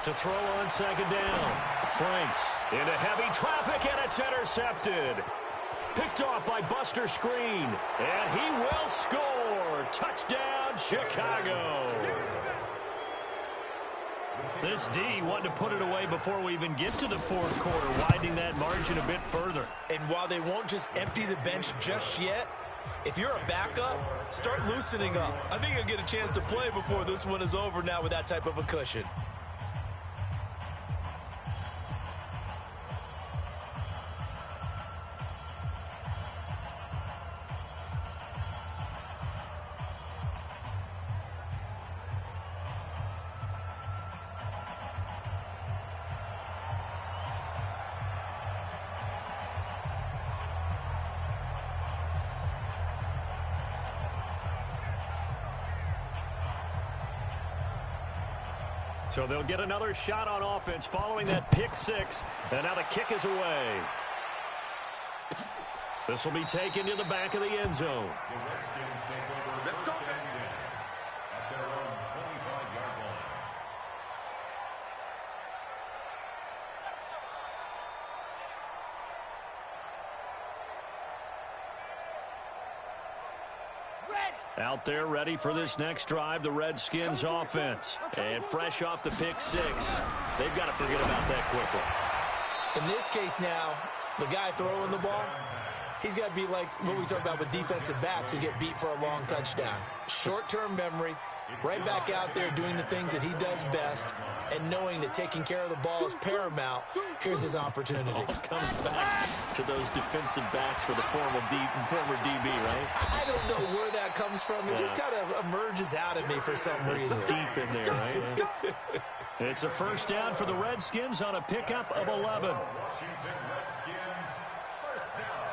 To throw on second down. Franks into heavy traffic, and it's intercepted. Picked off by Buster Screen, and he will score. Touchdown, Chicago. This D wanted to put it away before we even get to the fourth quarter, widening that margin a bit further. And while they won't just empty the bench just yet, if you're a backup, start loosening up. I think you'll get a chance to play before this one is over now with that type of a cushion. So they'll get another shot on offense following that pick six. And now the kick is away. This will be taken to the back of the end zone. Out there ready for this next drive, the Redskins offense. And fresh off the pick six, they've got to forget about that quickly. In this case now, the guy throwing the ball, he's got to be like what we talk about with defensive backs who get beat for a long touchdown. Short-term memory, right back out there doing the things that he does best, and knowing that taking care of the ball is paramount. Here's his opportunity. All comes back to those defensive backs for the former DB, right? I don't know where that comes from. It just kind of emerges out of me for some reason. It's deep in there, right? It's a first down for the Redskins on a pickup of 11. Washington Redskins, first down.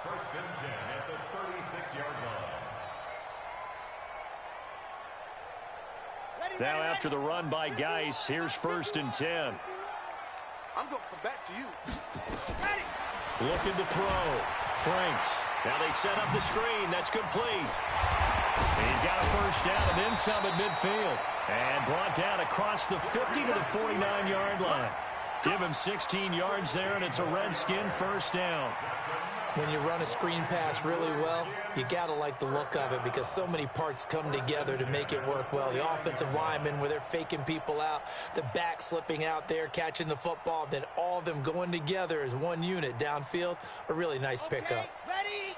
First and 10 at the 36-yard line. Now after the run by Geis, here's first and 10. I'm going to come back to you. Looking to throw. Franks. Now they set up the screen. That's complete. He's got a first down and then some at midfield. And brought down across the 50 to the 49-yard line. Give him 16 yards there, and it's a Redskin first down. When you run a screen pass really well, you got to like the look of it because so many parts come together to make it work well. The offensive linemen, where they're faking people out, the back slipping out there, catching the football, then all of them going together as one unit downfield. A really nice pickup.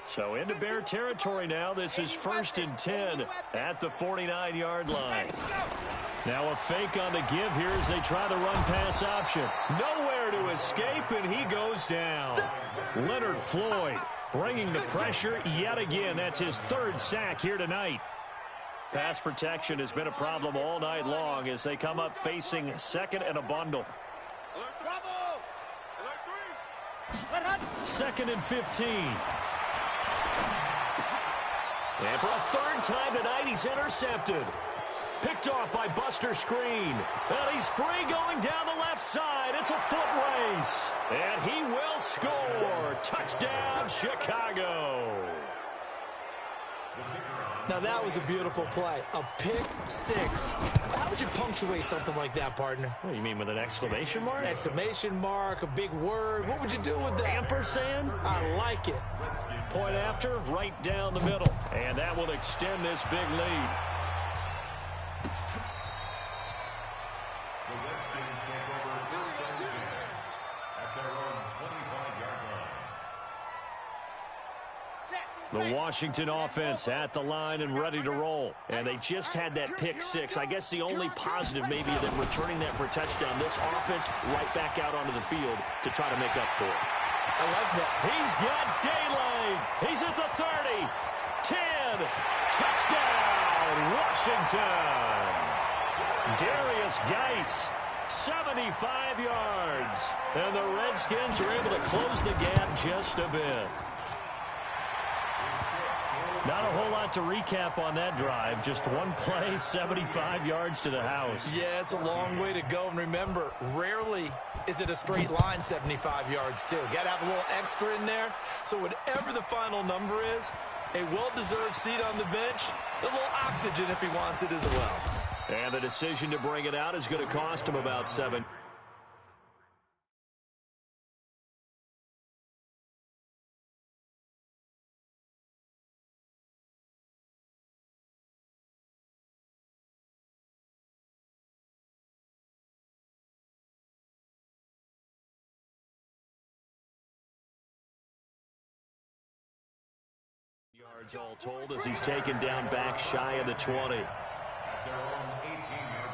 So into Bear territory now. This is first and 10 at the 49-yard line. Now a fake on the give here as they try the run-pass option. Nowhere to escape, and he goes down. Leonard Floyd bringing the pressure yet again. That's his third sack here tonight. Pass protection has been a problem all night long as they come up facing second and a bundle. Second and 15. And for a third time tonight, he's intercepted. Picked off by Buster Screen. And he's free going down the left side. It's a foot race. And he will score. Touchdown, Chicago. Now that was a beautiful play. A pick six. How would you punctuate something like that, partner? What do you mean, with an exclamation mark? Exclamation mark, a big word. What would you do with that? Ampersand? I like it. Point after, right down the middle. And that will extend this big lead. The Redskins take over first and 10 at their own 25-yard line. The Washington offense at the line and ready to roll. And they just had that pick six. I guess the only positive maybe of them returning that for a touchdown. This offense right back out onto the field to try to make up for it. I like that. He's got daylight. He's at the 30. 10. Touchdown, Washington. Darius Geis, 75 yards. And the Redskins are able to close the gap just a bit. Not a whole lot to recap on that drive. Just one play, 75 yards to the house. Yeah, it's a long way to go. And remember, rarely is it a straight line 75 yards, too. Got to have a little extra in there. So whatever the final number is, a well-deserved seat on the bench, a little oxygen if he wants it as well. And the decision to bring it out is going to cost him about 7. Yards all told as he's taken down back shy of the 20. At their own 18-yard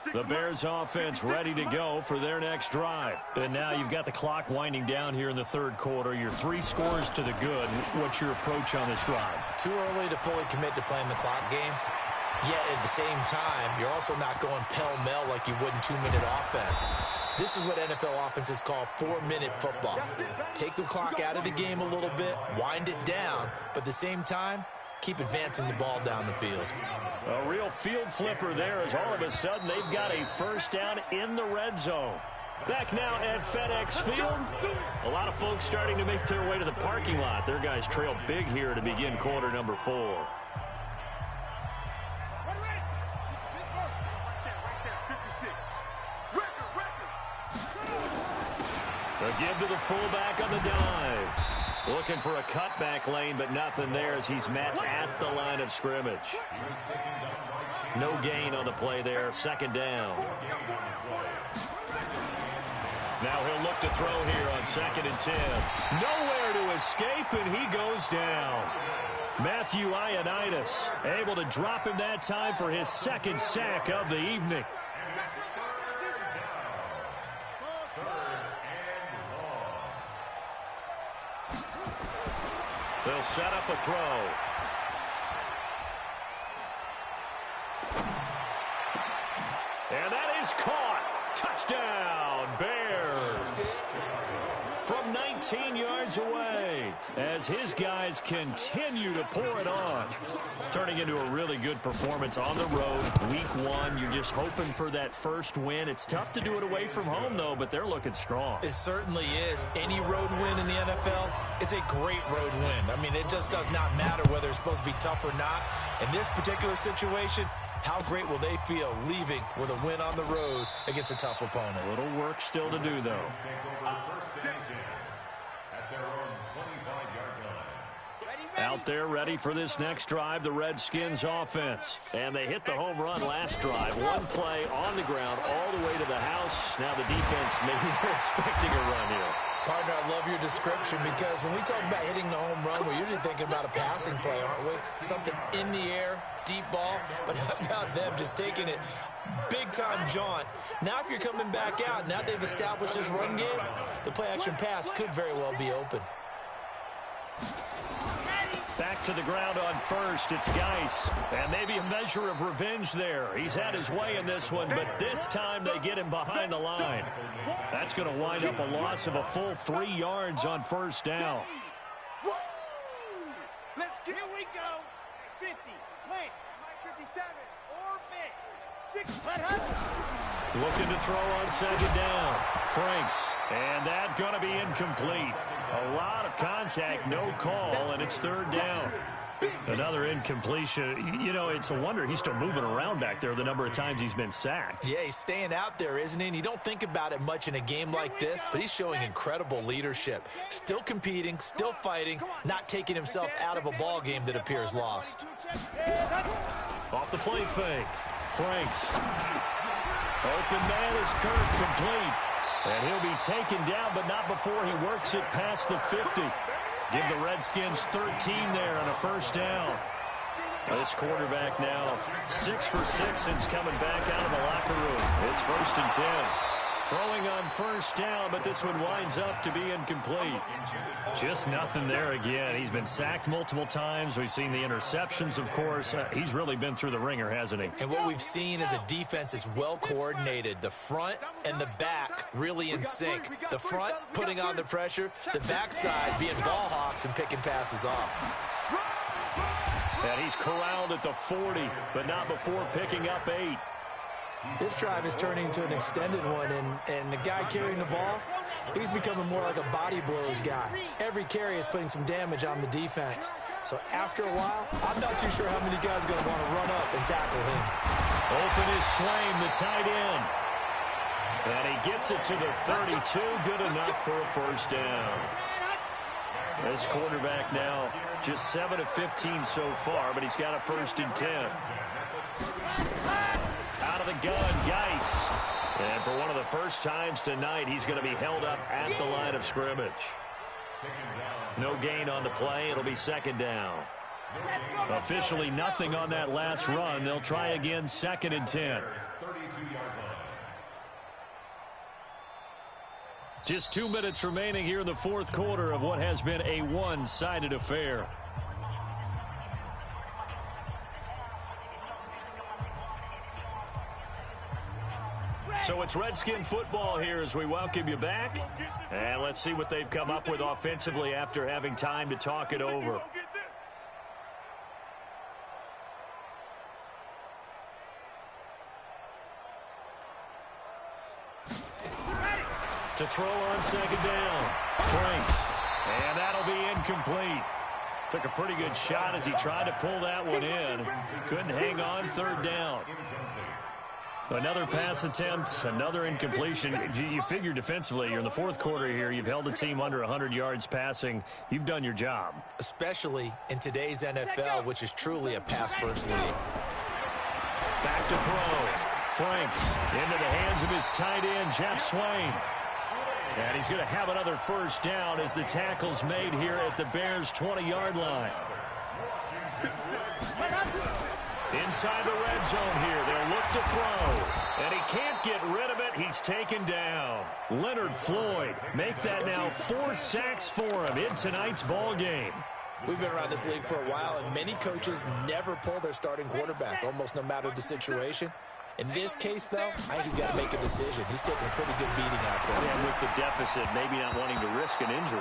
line. The Bears offense ready to go for their next drive. And now you've got the clock winding down here in the third quarter. You're 3 scores to the good. What's your approach on this drive? Too early to fully commit to playing the clock game. Yet at the same time, you're also not going pell-mell like you would in 2-minute offense. This is what NFL offenses call 4-minute football. Take the clock out of the game a little bit, wind it down, but at the same time, keep advancing the ball down the field. A real field flipper there as all of a sudden they've got a first down in the red zone. Back now at FedEx Field. A lot of folks starting to make their way to the parking lot. Their guys trail big here to begin quarter number 4. The give to the fullback on the dive. Looking for a cutback lane, but nothing there as he's met at the line of scrimmage. No gain on the play there. Second down. Now he'll look to throw here on 2nd and 10. Nowhere to escape, and he goes down. Matthew Ioannidis able to drop him that time for his 2nd sack of the evening. They'll set up a throw. And that is caught. Touchdown, Bears. From 19 yards away as his guys continue to pour it on. Turning into a really good performance on the road. Week 1, you're just hoping for that first win. It's tough to do it away from home, though, but they're looking strong. It certainly is. Any road win in the NFL is a great road win. I mean, it just does not matter whether it's supposed to be tough or not. In this particular situation, how great will they feel leaving with a win on the road against a tough opponent? A little work still to do, though. Out there ready for this next drive, the Redskins offense. And they hit the home run last drive. One play on the ground all the way to the house. Now the defense maybe they're expecting a run here. Partner, I love your description because when we talk about hitting the home run, we're usually thinking about a passing play, aren't we? Something in the air, deep ball. But how about them just taking it big-time jaunt? Now if you're coming back out, now they've established this run game, the play-action pass could very well be open. Back to the ground on first. It's Geis. And maybe a measure of revenge there. He's had his way in this one, but this time they get him behind the line. That's going to wind up a loss of a full 3 yards on first down. Here we go. 50, 20, 57, orbit, 6, let her. Looking to throw on second down. Franks. And that's going to be incomplete. A lot of contact, no call, and it's third down. Another incompletion. You know, it's a wonder he's still moving around back there the number of times he's been sacked. Yeah, he's staying out there, isn't he? And you don't think about it much in a game like this, but he's showing incredible leadership. Still competing, still fighting, not taking himself out of a ball game that appears lost. Off the play fake. Franks. Open man is Kirk, complete. And he'll be taken down, but not before he works it past the 50. Give the Redskins 13 there on a first down. This quarterback now 6 for 6 since coming back out of the locker room. It's 1st and 10. Throwing on first down, but this one winds up to be incomplete. Just nothing there again. He's been sacked multiple times. We've seen the interceptions, of course. He's really been through the ringer, hasn't he? And what we've seen is a defense that's well coordinated. The front and the back really in sync. The front putting on the pressure, the backside being ball hawks and picking passes off. And he's corralled at the 40, but not before picking up 8. This drive is turning into an extended one, and the guy carrying the ball, he's becoming more like a body blows guy. Every carry is putting some damage on the defense. So after a while, I'm not too sure how many guys are going to want to run up and tackle him. Open is Swain, the tight end. And he gets it to the 32. Good enough for a first down. This quarterback now just 7 of 15 so far, but he's got a 1st and 10. Out of the gun, Geis. And for one of the first times tonight, he's going to be held up at the line of scrimmage. No gain on the play. It'll be 2nd down. Officially nothing on that last run. They'll try again, 2nd and 10. Just 2 minutes remaining here in the 4th quarter of what has been a one-sided affair. So it's Redskin football here as we welcome you back. And let's see what they've come up with offensively after having time to talk it over. To throw on 2nd down. Franks. And that'll be incomplete. Took a pretty good shot as he tried to pull that one in. Couldn't hang on, 3rd down. Another pass attempt, another incompletion. You figure defensively, you're in the 4th quarter here. You've held the team under 100 yards passing. You've done your job. Especially in today's NFL, which is truly a pass-first league. Back to throw. Franks into the hands of his tight end, Jeff Swain. And he's going to have another first down as the tackle's made here at the Bears' 20-yard line. Inside the red zone here. They'll look to throw. And he can't get rid of it. He's taken down. Leonard Floyd. Make that now 4 sacks for him in tonight's ball game. We've been around this league for a while, and many coaches never pull their starting quarterback, almost no matter the situation. In this case, though, I think he's got to make a decision. He's taking a pretty good beating out there. Yeah, with the deficit, maybe not wanting to risk an injury.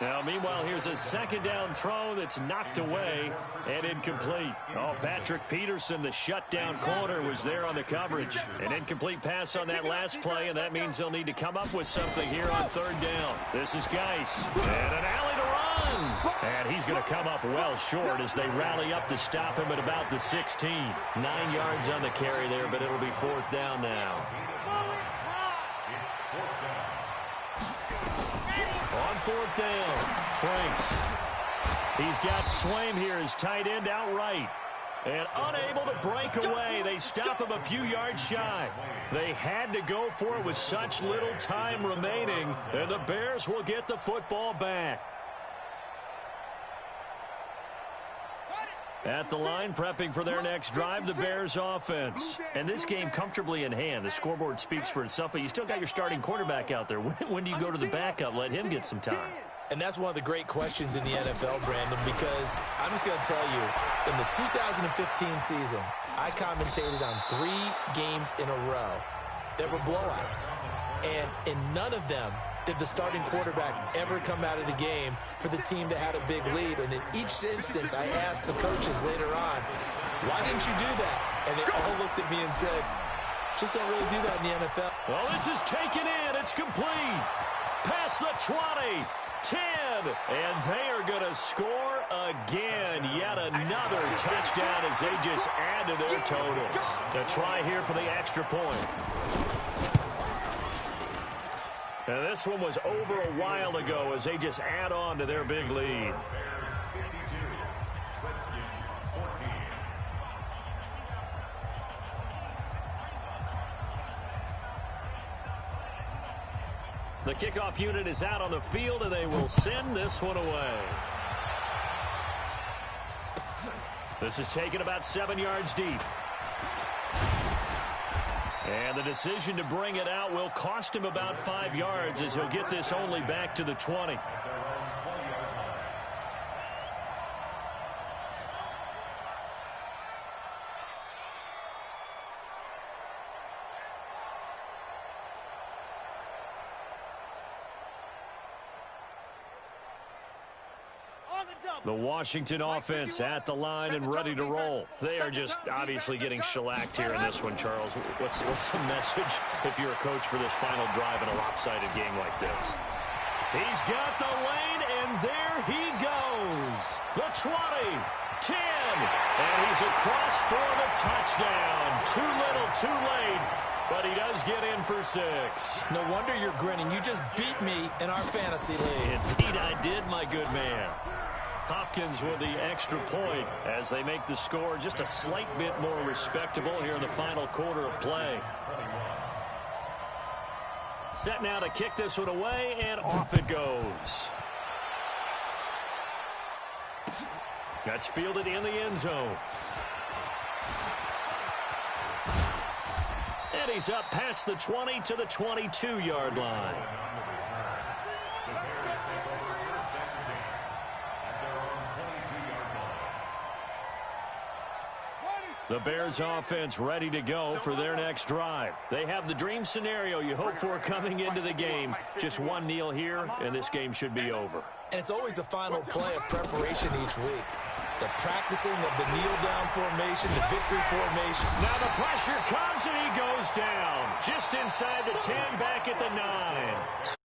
Now, meanwhile, here's a 2nd down throw that's knocked away and incomplete. Oh, Patrick Peterson, the shutdown corner, was there on the coverage. An incomplete pass on that last play, and that means they'll need to come up with something here on 3rd down. This is Geis. And an alley to run. And he's going to come up well short as they rally up to stop him at about the 16. 9 yards on the carry there, but it'll be 4th down now. On 4th down, Franks. He's got Swain here as tight end outright. And unable to break away. They stop him a few yards shy. They had to go for it with such little time remaining. And the Bears will get the football back. At the line, prepping for their next drive, the Bears offense. And this game comfortably in hand. The scoreboard speaks for itself, but you still got your starting quarterback out there. When do you go to the backup, let him get some time? And that's one of the great questions in the NFL, Brandon, because I'm just going to tell you, in the 2015 season, I commentated on 3 games in a row that were blowouts. And in none of them did the starting quarterback ever come out of the game for the team that had a big lead. And in each instance, I asked the coaches later on, why didn't you do that? And they all looked at me and said, just don't really do that in the NFL. Well, this is taken in. It's complete. Past the 20, 10, and they are going to score again. Yet another touchdown as they just add to their totals. A try here for the extra point. And this one was over a while ago as they just add on to their big lead. The kickoff unit is out on the field, and they will send this one away. This is taken about 7 yards deep. And the decision to bring it out will cost him about 5 yards as he'll get this only back to the 20. On the The Washington offense at the line and ready to roll. They are just obviously getting shellacked here in this one, Charles. What's the message if you're a coach for this final drive in a lopsided game like this? He's got the lane, and there he goes. The 20, 10, and he's across for the touchdown. Too little, too late, but he does get in for 6. No wonder you're grinning. You just beat me in our fantasy league. Indeed I did, my good man. Hopkins with the extra point as they make the score just a slight bit more respectable here in the final quarter of play. Set now to kick this one away, and off it goes. That's fielded in the end zone. And he's up past the 20 to the 22-yard line. The Bears offense ready to go for their next drive. They have the dream scenario you hope for coming into the game. Just one kneel here, and this game should be over. And it's always the final play of preparation each week. The practicing of the kneel-down formation, the victory formation. Now the pressure comes, and he goes down. Just inside the 10, back at the 9.